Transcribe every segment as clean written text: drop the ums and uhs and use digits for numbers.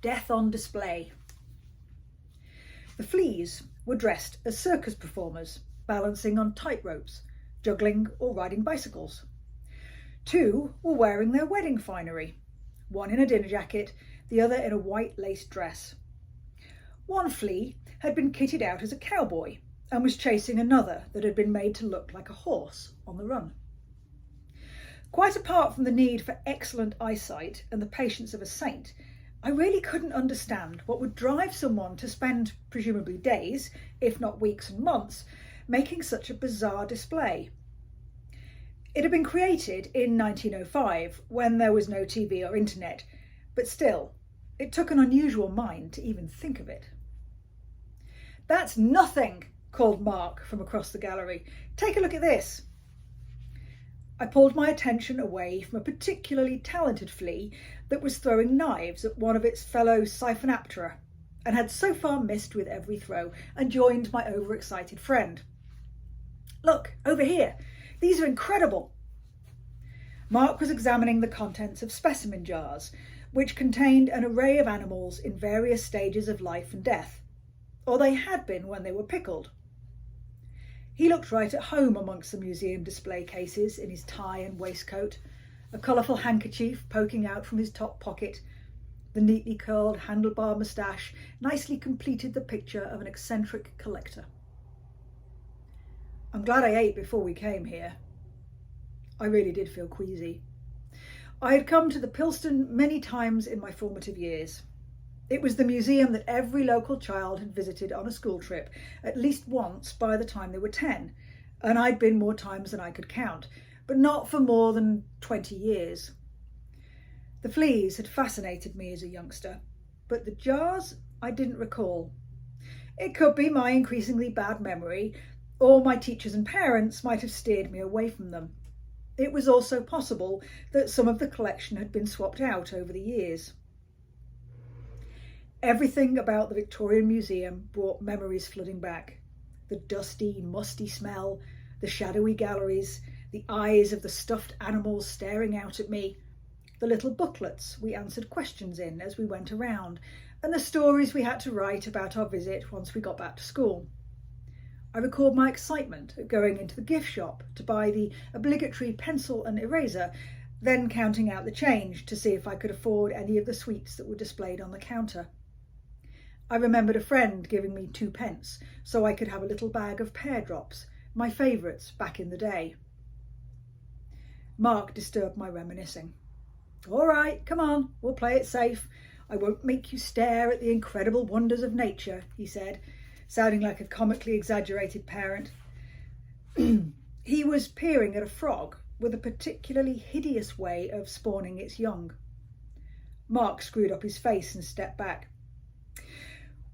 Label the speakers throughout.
Speaker 1: Death on Display. The fleas were dressed as circus performers, balancing on tightropes, juggling or riding bicycles. 2 were wearing their wedding finery, one in a dinner jacket, the other in a white lace dress. One flea had been kitted out as a cowboy and was chasing another that had been made to look like a horse on the run. Quite apart from the need for excellent eyesight and the patience of a saint, I really couldn't understand what would drive someone to spend presumably days, if not weeks and months, making such a bizarre display. It had been created in 1905 when there was no TV or internet, but still, it took an unusual mind to even think of it. "That's nothing," called Mark from across the gallery. "Take a look at this." I pulled my attention away from a particularly talented flea that was throwing knives at one of its fellow Siphonaptera and had so far missed with every throw, and joined my overexcited friend. "Look, over here, these are incredible." Mark was examining the contents of specimen jars, which contained an array of animals in various stages of life and death, or they had been when they were pickled. He looked right at home amongst the museum display cases in his tie and waistcoat, a colourful handkerchief poking out from his top pocket. The neatly curled handlebar moustache nicely completed the picture of an eccentric collector. "I'm glad I ate before we came here." I really did feel queasy. I had come to the Pilston many times in my formative years. It was the museum that every local child had visited on a school trip at least once by the time they were 10, and I'd been more times than I could count, but not for more than 20 years. The fleas had fascinated me as a youngster, but the jars I didn't recall. It could be my increasingly bad memory, or my teachers and parents might have steered me away from them. It was also possible that some of the collection had been swapped out over the years. Everything about the Victorian Museum brought memories flooding back. The dusty, musty smell, the shadowy galleries, the eyes of the stuffed animals staring out at me, the little booklets we answered questions in as we went around, and the stories we had to write about our visit once we got back to school. I recalled my excitement at going into the gift shop to buy the obligatory pencil and eraser, then counting out the change to see if I could afford any of the sweets that were displayed on the counter. I remembered a friend giving me 2 pence so I could have a little bag of pear drops, my favourites back in the day. Mark disturbed my reminiscing. "All right, come on, we'll play it safe. I won't make you stare at the incredible wonders of nature," he said, sounding like a comically exaggerated parent. He was peering at a frog with a particularly hideous way of spawning its young. Mark screwed up his face and stepped back,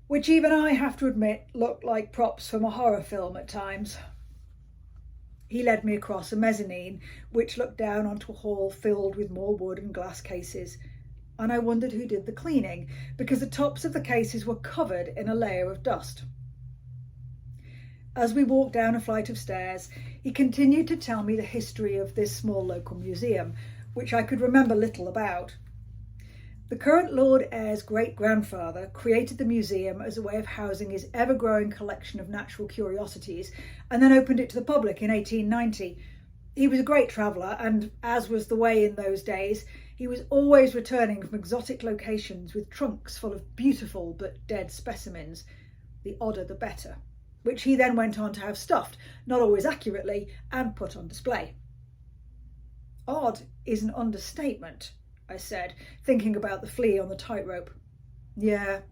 Speaker 1: which even I have to admit looked like props from a horror film at times. He led me across a mezzanine which looked down onto a hall filled with more wood and glass cases, and I wondered who did the cleaning, because the tops of the cases were covered in a layer of dust. As we walked down a flight of stairs, he continued to tell me the history of this small local museum, which I could remember little about. The current Lord Heir's great-grandfather created the museum as a way of housing his ever-growing collection of natural curiosities, and then opened it to the public in 1890. He was a great traveller, and, as was the way in those days, he was always returning from exotic locations with trunks full of beautiful but dead specimens, the odder the better, which he then went on to have stuffed, not always accurately, and put on display. "Odd is an understatement," I said, thinking about the flea on the tightrope. "Yeah,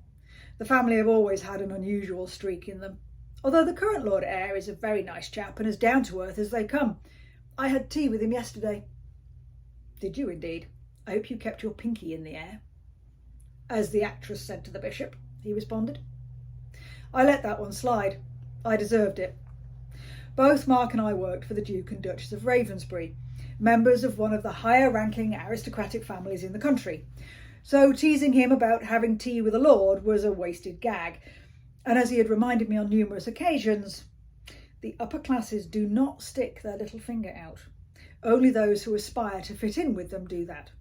Speaker 1: the family have always had an unusual streak in them, although the current Lord Heir is a very nice chap and as down-to-earth as they come. I had tea with him yesterday." "Did you indeed? I hope you kept your pinky in the air." "As the actress said to the bishop," he responded. I let that one slide. I deserved it. Both Mark and I worked for the Duke and Duchess of Ravensbury, members of one of the higher-ranking aristocratic families in the country, so teasing him about having tea with a lord was a wasted gag, and as he had reminded me on numerous occasions, the upper classes do not stick their little finger out. Only those who aspire to fit in with them do that.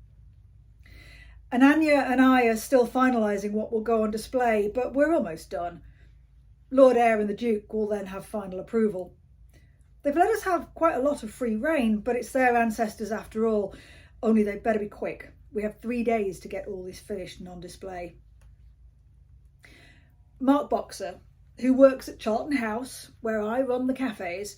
Speaker 1: Ananya and I are still finalising what will go on display, but we're almost done. Lord Eyre and the Duke will then have final approval. They've let us have quite a lot of free rein, but it's their ancestors after all, only they'd better be quick. We have 3 days to get all this finished and on display. Mark Boxer, who works at Charlton House, where I run the cafes,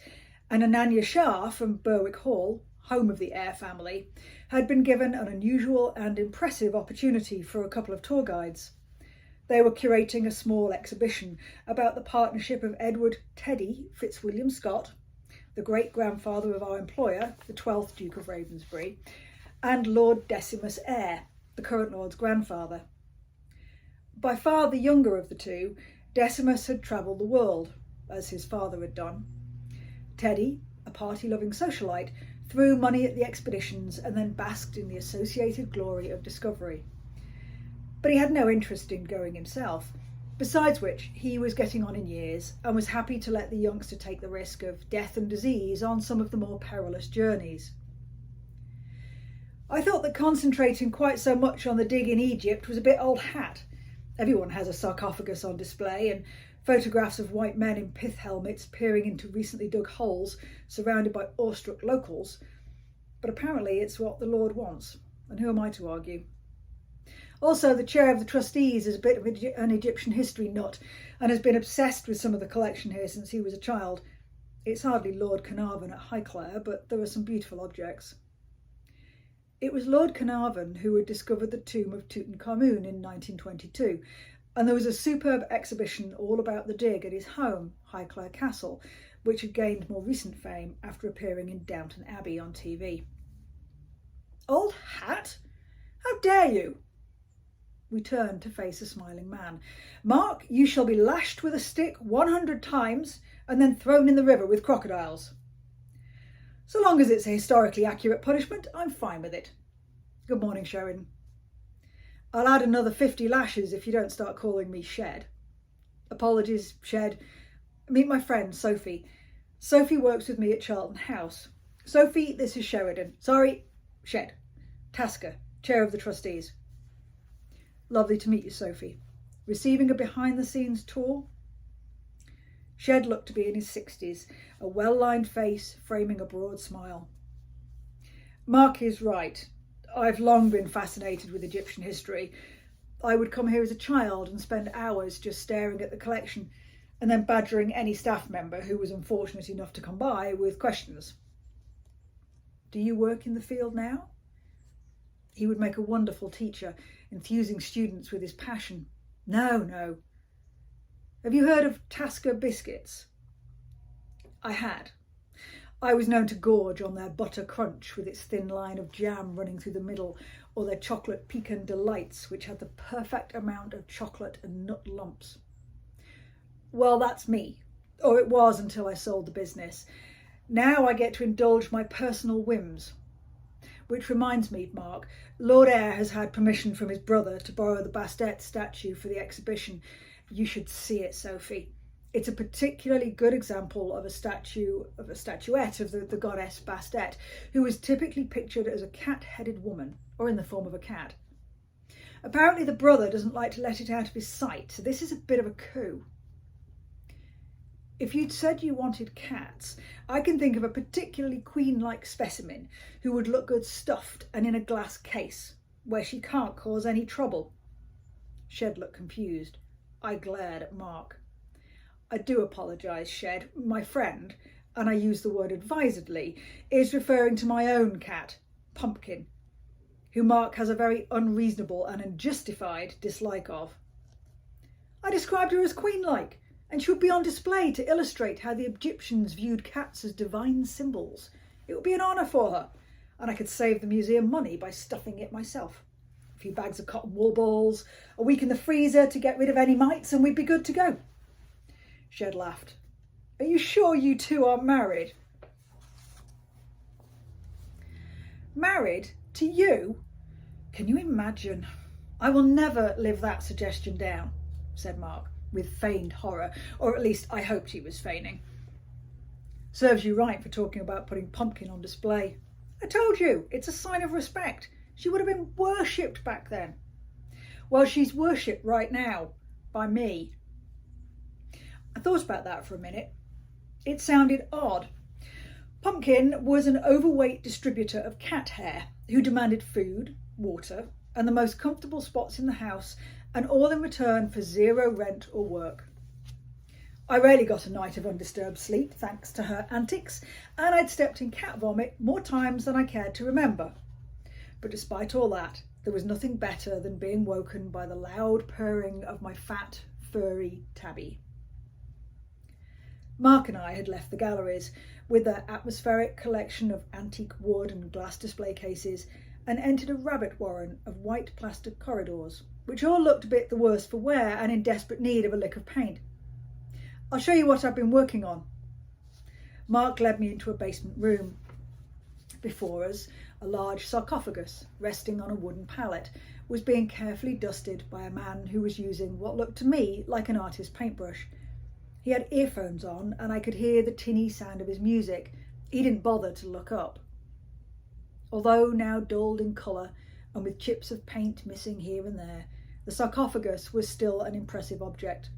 Speaker 1: and Ananya Shah from Berwick Hall, home of the Eyre family, had been given an unusual and impressive opportunity for a couple of tour guides. They were curating a small exhibition about the partnership of Edward Teddy Fitzwilliam Scott, the great-grandfather of our employer, the 12th Duke of Ravensbury, and Lord Decimus Eyre, the current Lord's grandfather. By far the younger of the two, Decimus had travelled the world, as his father had done. Teddy, a party-loving socialite, threw money at the expeditions and then basked in the associated glory of discovery. But he had no interest in going himself, besides which he was getting on in years and was happy to let the youngster take the risk of death and disease on some of the more perilous journeys. I thought that concentrating quite so much on the dig in Egypt was a bit old hat. Everyone has a sarcophagus on display, and photographs of white men in pith helmets peering into recently dug holes surrounded by awestruck locals. But apparently it's what the Lord wants, and who am I to argue? Also, the chair of the trustees is a bit of an Egyptian history nut and has been obsessed with some of the collection here since he was a child. It's hardly Lord Carnarvon at Highclere, but there are some beautiful objects. It was Lord Carnarvon who had discovered the tomb of Tutankhamun in 1922, and there was a superb exhibition all about the dig at his home, Highclere Castle, which had gained more recent fame after appearing in Downton Abbey on TV. Old hat? How dare you? We turned to face a smiling man. Mark, you shall be lashed with a stick 100 times and then thrown in the river with crocodiles. So long as it's a historically accurate punishment, I'm fine with it. Good morning, Sheridan. I'll add another 50 lashes if you don't start calling me Shed. Apologies, Shed. Meet my friend, Sophie. Sophie works with me at Charlton House. Sophie, this is Sheridan. Sorry, Shed. Tasker, Chair of the Trustees. Lovely to meet you, Sophie. Receiving a behind-the-scenes tour? Shed looked to be in his 60s, a well-lined face framing a broad smile. Mark is right. I've long been fascinated with Egyptian history. I would come here as a child and spend hours just staring at the collection and then badgering any staff member who was unfortunate enough to come by with questions. Do you work in the field now? He would make a wonderful teacher, enthusing students with his passion. No. Have you heard of Tasker biscuits? I had. I was known to gorge on their butter crunch with its thin line of jam running through the middle, or their chocolate pecan delights, which had the perfect amount of chocolate and nut lumps. Well, that's me, or it was until I sold the business. Now I get to indulge my personal whims. Which reminds me, Mark, Lord Eyre has had permission from his brother to borrow the Bastet statue for the exhibition. You should see it, Sophie. It's a particularly good example of a statuette of the goddess Bastet, who is typically pictured as a cat-headed woman, or in the form of a cat. Apparently the brother doesn't like to let it out of his sight, so this is a bit of a coup. If you'd said you wanted cats, I can think of a particularly queen-like specimen who would look good stuffed and in a glass case, where she can't cause any trouble. Shed looked confused. I glared at Mark. I do apologise, Shed. My friend, and I use the word advisedly, is referring to my own cat, Pumpkin, who Mark has a very unreasonable and unjustified dislike of. I described her as queen-like, and she would be on display to illustrate how the Egyptians viewed cats as divine symbols. It would be an honour for her, and I could save the museum money by stuffing it myself. A few bags of cotton wool balls, a week in the freezer to get rid of any mites, and we'd be good to go. Shed laughed. Are you sure you two are married? Married? To you? Can you imagine? I will never live that suggestion down, said Mark, with feigned horror, or at least I hoped he was feigning. Serves you right for talking about putting Pumpkin on display. I told you, it's a sign of respect. She would have been worshipped back then. Well, she's worshipped right now by me. I thought about that for a minute. It sounded odd. Pumpkin was an overweight distributor of cat hair who demanded food, water, and the most comfortable spots in the house, and all in return for zero rent or work. I rarely got a night of undisturbed sleep thanks to her antics, and I'd stepped in cat vomit more times than I cared to remember. But despite all that, there was nothing better than being woken by the loud purring of my fat, furry tabby. Mark and I had left the galleries with their atmospheric collection of antique wood and glass display cases and entered a rabbit warren of white plastered corridors, which all looked a bit the worse for wear and in desperate need of a lick of paint. I'll show you what I've been working on. Mark led me into a basement room. Before us, a large sarcophagus, resting on a wooden pallet, was being carefully dusted by a man who was using what looked to me like an artist's paintbrush. He had earphones on and I could hear the tinny sound of his music. He didn't bother to look up. Although now dulled in colour and with chips of paint missing here and there, the sarcophagus was still an impressive object.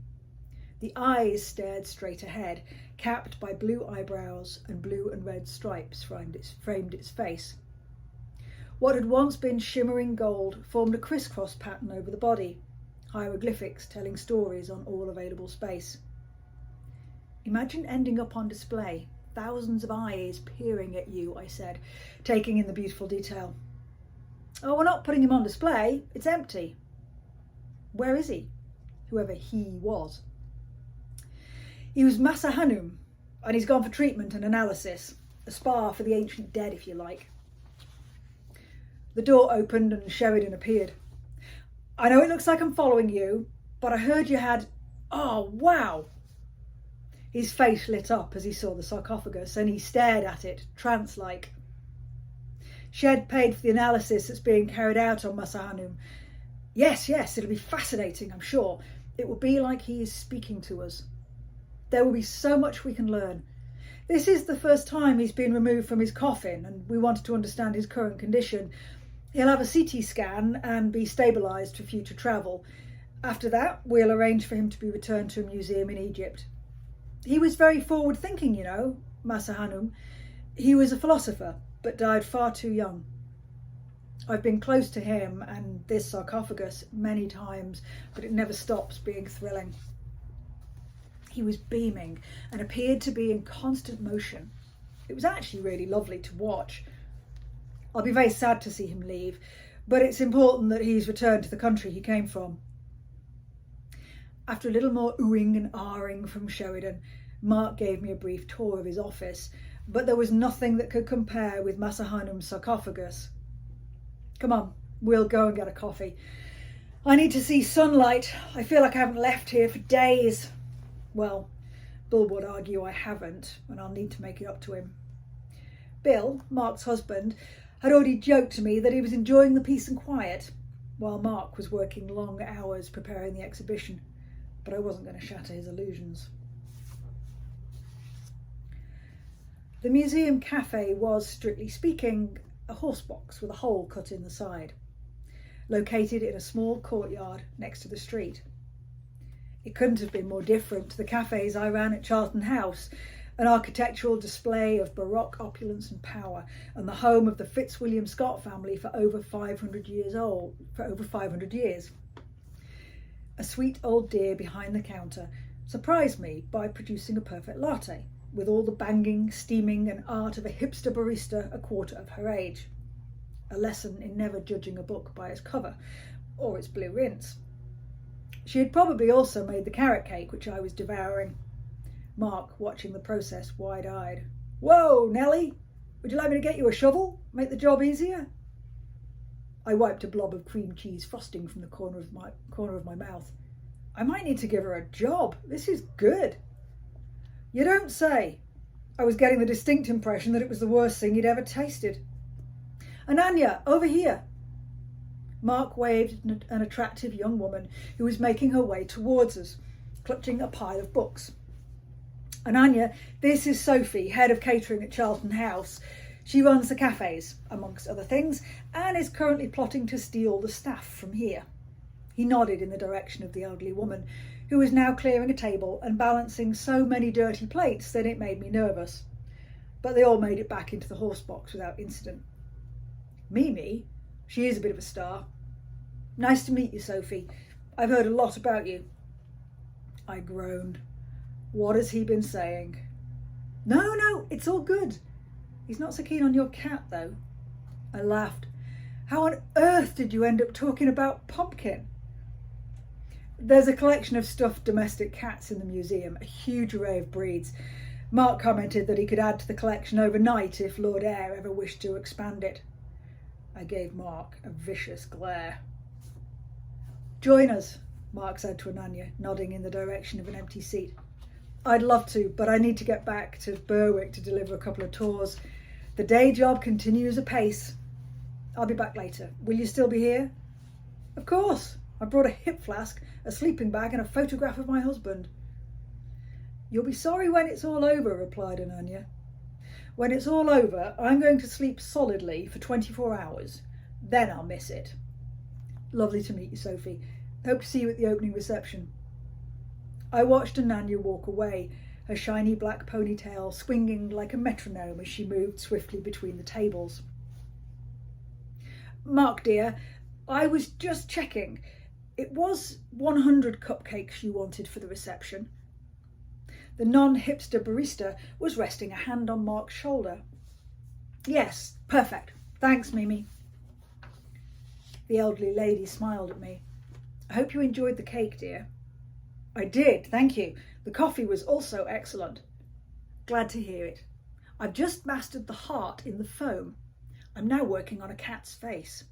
Speaker 1: The eyes stared straight ahead, capped by blue eyebrows, and blue and red stripes framed its face. What had once been shimmering gold formed a crisscross pattern over the body, hieroglyphics telling stories on all available space. Imagine ending up on display, thousands of eyes peering at you, I said, taking in the beautiful detail. Oh, we're not putting him on display, it's empty. Where is he? Whoever he was. He was Masa Hanum, and he's gone for treatment and analysis, a spa for the ancient dead, if you like. The door opened and Sheridan appeared. I know it looks like I'm following you, but I heard you had... Oh, wow! His face lit up as he saw the sarcophagus, and he stared at it, trance-like. Shed paid for the analysis that's being carried out on Masa Hanum. Yes, it'll be fascinating, I'm sure. It will be like he is speaking to us. There will be so much we can learn. This is the first time he's been removed from his coffin, and we wanted to understand his current condition. He'll have a CT scan and be stabilised for future travel. After that, we'll arrange for him to be returned to a museum in Egypt. He was very forward-thinking, you know, Masa Hanum. He was a philosopher, but died far too young. I've been close to him and this sarcophagus many times, but it never stops being thrilling. He was beaming and appeared to be in constant motion. It was actually really lovely to watch. I'll be very sad to see him leave, but it's important that he's returned to the country he came from. After a little more oohing and ahhing from Sheridan, Mark gave me a brief tour of his office, but there was nothing that could compare with Masa Hanum's sarcophagus. Come on, we'll go and get a coffee. I need to see sunlight. I feel like I haven't left here for days. Well, Bill would argue I haven't, and I'll need to make it up to him. Bill, Mark's husband, had already joked to me that he was enjoying the peace and quiet, while Mark was working long hours preparing the exhibition, but I wasn't going to shatter his illusions. The museum cafe was, strictly speaking, a horsebox with a hole cut in the side, located in a small courtyard next to the street. It couldn't have been more different to the cafes I ran at Charlton House, an architectural display of Baroque opulence and power, and the home of the Fitzwilliam Scott family for over 500 years. A sweet old dear behind the counter surprised me by producing a perfect latte, with all the banging, steaming and art of a hipster barista a quarter of her age. A lesson in never judging a book by its cover, or its blue rinse. She had probably also made the carrot cake, which I was devouring. Mark watching the process wide-eyed. Whoa, Nellie! Would you like me to get you a shovel? Make the job easier? I wiped a blob of cream cheese frosting from the corner of my mouth. I might need to give her a job. This is good. You don't say. I was getting the distinct impression that it was the worst thing he'd ever tasted. Ananya, over here. Mark waved at an attractive young woman who was making her way towards us, clutching a pile of books. Ananya, this is Sophie, head of catering at Charlton House. She runs the cafes, amongst other things, and is currently plotting to steal the staff from here. He nodded in the direction of the elderly woman, who was now clearing a table and balancing so many dirty plates that it made me nervous. But they all made it back into the horse box without incident. Mimi? She is a bit of a star. Nice to meet you, Sophie. I've heard a lot about you. I groaned. What has he been saying? No, it's all good. He's not so keen on your cat, though. I laughed. How on earth did you end up talking about Pumpkin? There's a collection of stuffed domestic cats in the museum, a huge array of breeds. Mark commented that he could add to the collection overnight if Lord Ayr ever wished to expand it. I gave Mark a vicious glare. Join us, Mark said to Ananya, nodding in the direction of an empty seat. I'd love to, but I need to get back to Berwick to deliver a couple of tours. The day job continues apace. I'll be back later. Will you still be here? Of course. I brought a hip flask, a sleeping bag and a photograph of my husband. You'll be sorry when it's all over, replied Ananya. When it's all over, I'm going to sleep solidly for 24 hours. Then I'll miss it. Lovely to meet you, Sophie. Hope to see you at the opening reception. I watched Ananya walk away, her shiny black ponytail swinging like a metronome as she moved swiftly between the tables. Mark, dear, I was just checking. It was 100 cupcakes you wanted for the reception. The non-hipster barista was resting a hand on Mark's shoulder. Yes, perfect. Thanks, Mimi. The elderly lady smiled at me. I hope you enjoyed the cake, dear. I did, thank you. The coffee was also excellent. Glad to hear it. I've just mastered the heart in the foam. I'm now working on a cat's face.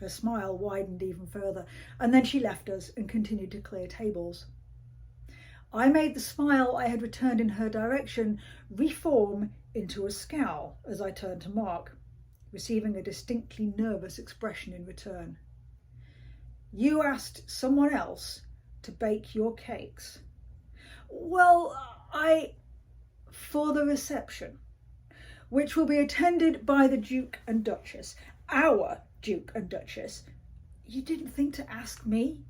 Speaker 1: Her smile widened even further, and then she left us and continued to clear tables. I made the smile I had returned in her direction reform into a scowl as I turned to Mark, receiving a distinctly nervous expression in return. You asked someone else to bake your cakes. Well, for the reception, which will be attended by the Duke and Duchess, our Duke and Duchess. You didn't think to ask me?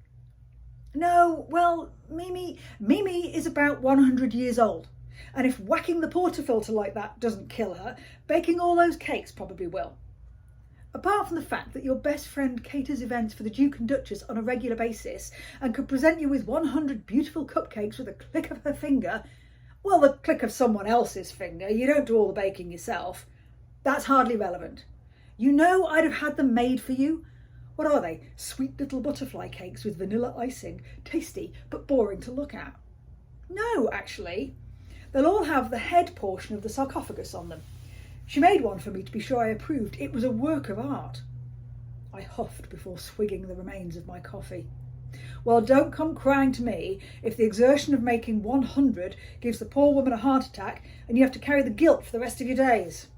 Speaker 1: No, well, Mimi is about 100 years old, and if whacking the portafilter like that doesn't kill her, baking all those cakes probably will. Apart from the fact that your best friend caters events for the Duke and Duchess on a regular basis and could present you with 100 beautiful cupcakes with a click of her finger, well, the click of someone else's finger, you don't do all the baking yourself. That's hardly relevant. You know I'd have had them made for you. What are they? Sweet little butterfly cakes with vanilla icing, tasty but boring to look at. No, actually. They'll all have the head portion of the sarcophagus on them. She made one for me to be sure I approved. It was a work of art. I huffed before swigging the remains of my coffee. Well, don't come crying to me if the exertion of making 100 gives the poor woman a heart attack and you have to carry the guilt for the rest of your days.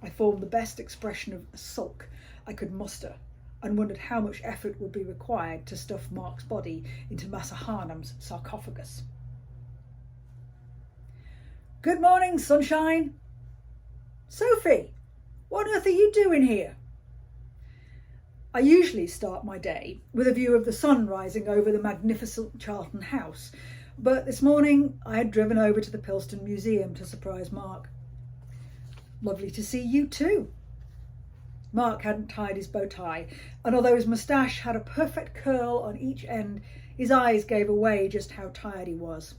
Speaker 1: I formed the best expression of sulk I could muster and wondered how much effort would be required to stuff Mark's body into Masahanam's sarcophagus. Good morning, sunshine. Sophie, what on earth are you doing here? I usually start my day with a view of the sun rising over the magnificent Charlton House, but this morning I had driven over to the Pilston Museum to surprise Mark. Lovely to see you too. Mark hadn't tied his bow tie, and although his moustache had a perfect curl on each end, his eyes gave away just how tired he was.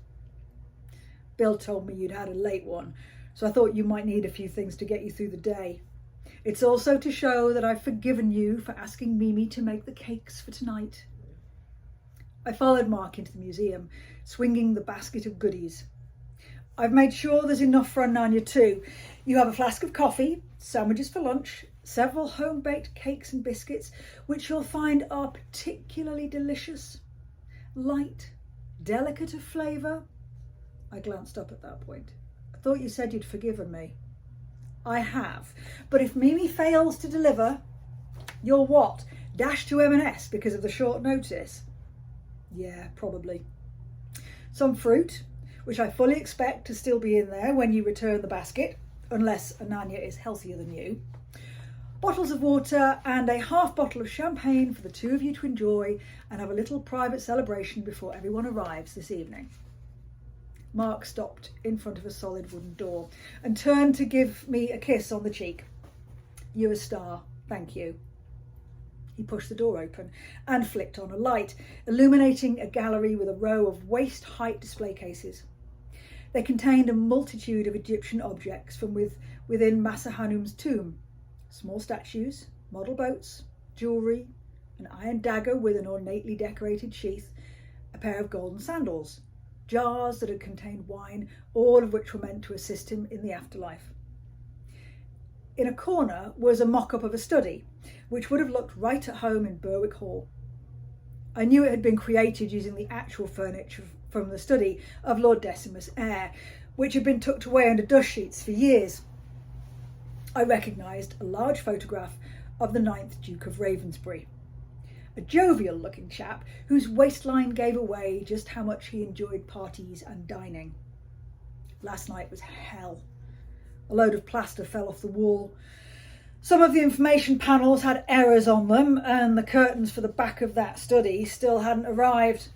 Speaker 1: Bill told me you'd had a late one, so I thought you might need a few things to get you through the day. It's also to show that I've forgiven you for asking Mimi to make the cakes for tonight. I followed Mark into the museum, swinging the basket of goodies. I've made sure there's enough for Ananya too. You have a flask of coffee, sandwiches for lunch, several home-baked cakes and biscuits, which you'll find are particularly delicious. Light, delicate of flavour. I glanced up at that point. I thought you said you'd forgiven me. I have, but if Mimi fails to deliver, you'll what? Dash to M&S because of the short notice? Yeah, probably. Some fruit, which I fully expect to still be in there when you return the basket, unless Ananya is healthier than you. bottles of water and a half bottle of champagne for the two of you to enjoy and have a little private celebration before everyone arrives this evening." Mark stopped in front of a solid wooden door and turned to give me a kiss on the cheek. "You're a star, thank you." He pushed the door open and flicked on a light, illuminating a gallery with a row of waist-height display cases. They contained a multitude of Egyptian objects from within Massa Hanum's tomb. Small statues, model boats, jewellery, an iron dagger with an ornately decorated sheath, a pair of golden sandals, jars that had contained wine, all of which were meant to assist him in the afterlife. In a corner was a mock-up of a study, which would have looked right at home in Berwick Hall. I knew it had been created using the actual furniture from the study of Lord Decimus Eyre, which had been tucked away under dust sheets for years. I recognised a large photograph of the 9th Duke of Ravensbury, a jovial-looking chap whose waistline gave away just how much he enjoyed parties and dining. Last night was hell. A load of plaster fell off the wall. Some of the information panels had errors on them, and the curtains for the back of that study still hadn't arrived,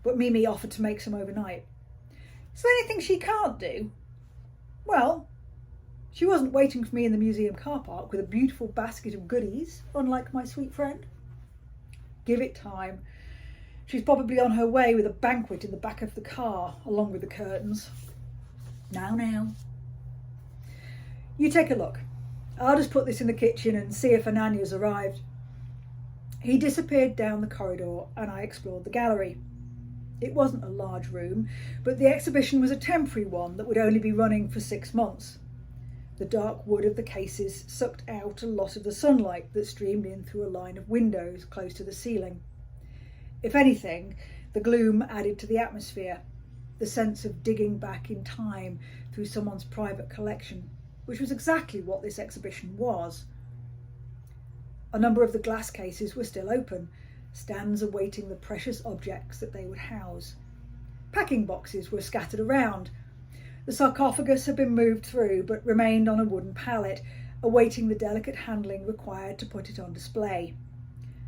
Speaker 1: but Mimi offered to make some overnight. Is there anything she can't do? Well, she wasn't waiting for me in the museum car park with a beautiful basket of goodies, unlike my sweet friend. Give it time. She's probably on her way with a banquet in the back of the car, along with the curtains. Now. You take a look. I'll just put this in the kitchen and see if Anania's arrived. He disappeared down the corridor and I explored the gallery. It wasn't a large room, but the exhibition was a temporary one that would only be running for 6 months. The dark wood of the cases sucked out a lot of the sunlight that streamed in through a line of windows close to the ceiling. If anything, the gloom added to the atmosphere, the sense of digging back in time through someone's private collection, which was exactly what this exhibition was. A number of the glass cases were still open, stands awaiting the precious objects that they would house. Packing boxes were scattered around. The sarcophagus had been moved through, but remained on a wooden pallet, awaiting the delicate handling required to put it on display.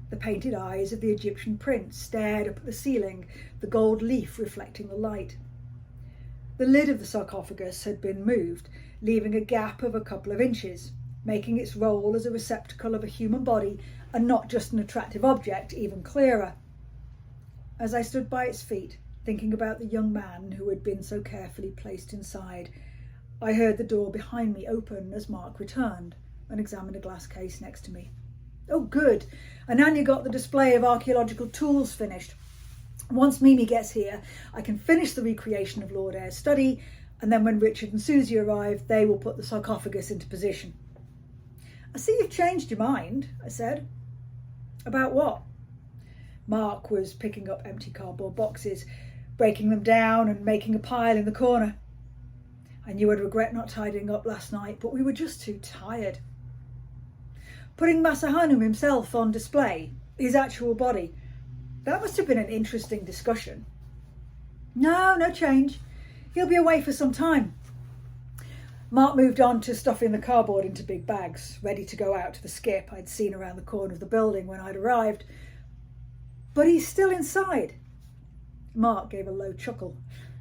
Speaker 1: The painted eyes of the Egyptian prince stared up at the ceiling, the gold leaf reflecting the light. The lid of the sarcophagus had been moved, leaving a gap of a couple of inches, making its role as a receptacle of a human body and not just an attractive object even clearer. As I stood by its feet, thinking about the young man who had been so carefully placed inside, I heard the door behind me open as Mark returned and examined a glass case next to me. Oh, good. Anania got the display of archaeological tools finished. Once Mimi gets here, I can finish the recreation of Lord Eyre's study, and then when Richard and Susie arrive, they will put the sarcophagus into position. I see you've changed your mind, I said. About what? Mark was picking up empty cardboard boxes, breaking them down and making a pile in the corner. I knew I'd regret not tidying up last night, but we were just too tired. Putting Massa Hanum himself on display, his actual body, that must have been an interesting discussion. No change. He'll be away for some time. Mark moved on to stuffing the cardboard into big bags, ready to go out to the skip I'd seen around the corner of the building when I'd arrived. But he's still inside. Mark gave a low chuckle.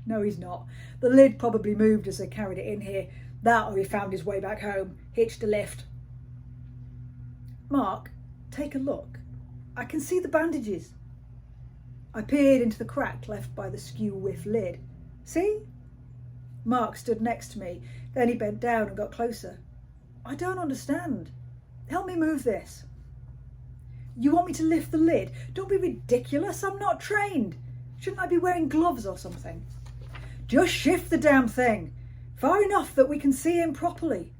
Speaker 1: No, he's not. The lid probably moved as they carried it in here. That or he found his way back home, hitched a lift. Mark, take a look. I can see the bandages. I peered into the crack left by the skew-whiff lid. See? Mark stood next to me. Then he bent down and got closer. I don't understand. Help me move this. You want me to lift the lid? Don't be ridiculous. I'm not trained. Shouldn't I be wearing gloves or something? Just shift the damn thing. Far enough that we can see him properly.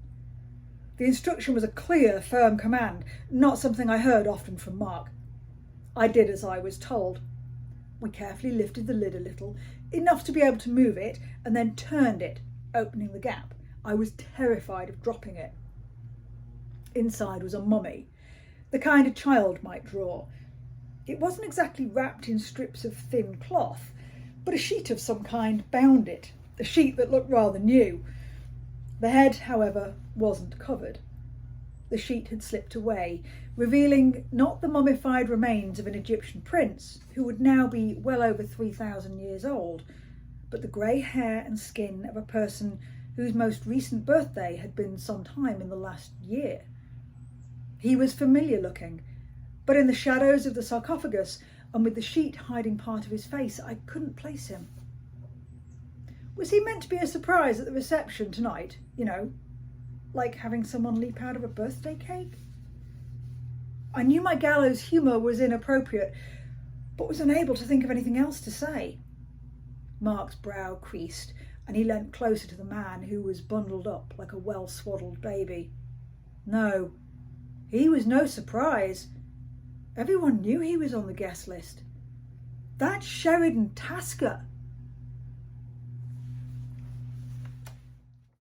Speaker 1: The instruction was a clear, firm command, not something I heard often from Mark. I did as I was told. We carefully lifted the lid a little, enough to be able to move it, and then turned it, opening the gap. I was terrified of dropping it. Inside was a mummy, the kind a child might draw. It wasn't exactly wrapped in strips of thin cloth, but a sheet of some kind bound it, a sheet that looked rather new. The head, however, wasn't covered. the sheet had slipped away, revealing not the mummified remains of an Egyptian prince, who would now be well over 3,000 years old, but the grey hair and skin of a person whose most recent birthday had been some time in the last year. He was familiar looking, but in the shadows of the sarcophagus and with the sheet hiding part of his face, I couldn't place him. Was he meant to be a surprise at the reception tonight? You know, like having someone leap out of a birthday cake? I knew my gallows humour was inappropriate, but was unable to think of anything else to say. Mark's brow creased, and he leant closer to the man, who was bundled up like a well-swaddled baby. No, he was no surprise. Everyone knew he was on the guest list. That's Sheridan Tasker.